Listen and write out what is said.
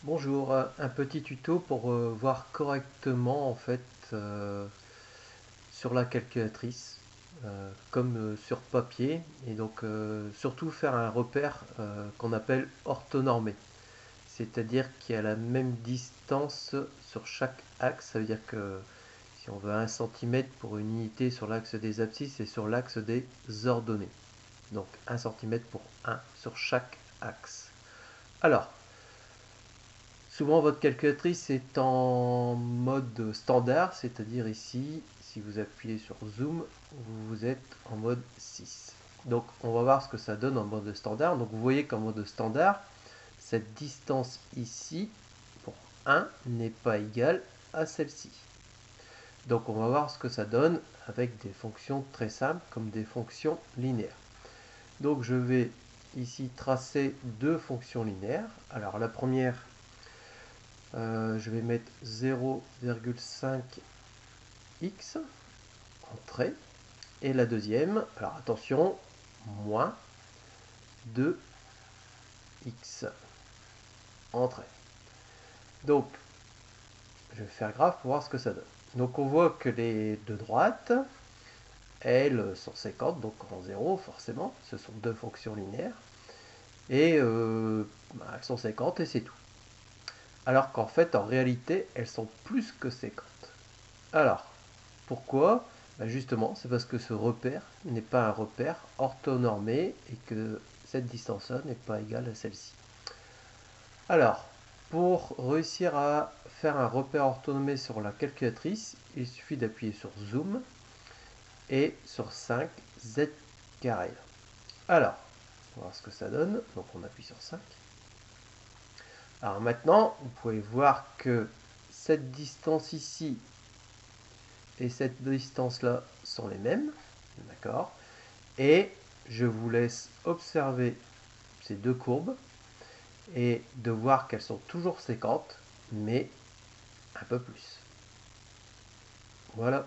Bonjour, un petit tuto pour voir correctement en fait sur la calculatrice comme sur papier et donc surtout faire un repère qu'on appelle orthonormé, c'est-à-dire qui a la même distance sur chaque axe. Ça veut dire que si on veut 1 cm pour une unité sur l'axe des abscisses et sur l'axe des ordonnées, donc 1 cm pour 1 sur chaque axe. Alors souvent, votre calculatrice est en mode standard, c'est-à-dire ici, si vous appuyez sur Zoom, vous êtes en mode 6. Donc, on va voir ce que ça donne en mode standard. Donc, vous voyez qu'en mode standard, cette distance ici, pour 1, n'est pas égale à celle-ci. Donc, on va voir ce que ça donne avec des fonctions très simples, comme des fonctions linéaires. Donc, je vais ici tracer deux fonctions linéaires. Alors, la première, je vais mettre 0,5x entrée. Et la deuxième, alors attention, moins 2x entrée. Donc, je vais faire graphe pour voir ce que ça donne. Donc, on voit que les de droite, elles sont 50, donc en 0 forcément, ce sont deux fonctions linéaires. Et elles sont 50 et c'est tout. Alors qu'en fait, en réalité, elles sont plus que 50. Alors, pourquoi? Justement, c'est parce que ce repère n'est pas un repère orthonormé et que cette distance-là n'est pas égale à celle-ci. Alors, pour réussir à faire un repère orthonormé sur la calculatrice, il suffit d'appuyer sur Zoom et sur 5z carré. Alors, on va voir ce que ça donne. Donc on appuie sur 5. Alors maintenant, vous pouvez voir que cette distance ici et cette distance-là sont les mêmes. D'accord? Et je vous laisse observer ces deux courbes et de voir qu'elles sont toujours séquentes, mais un peu plus. Voilà.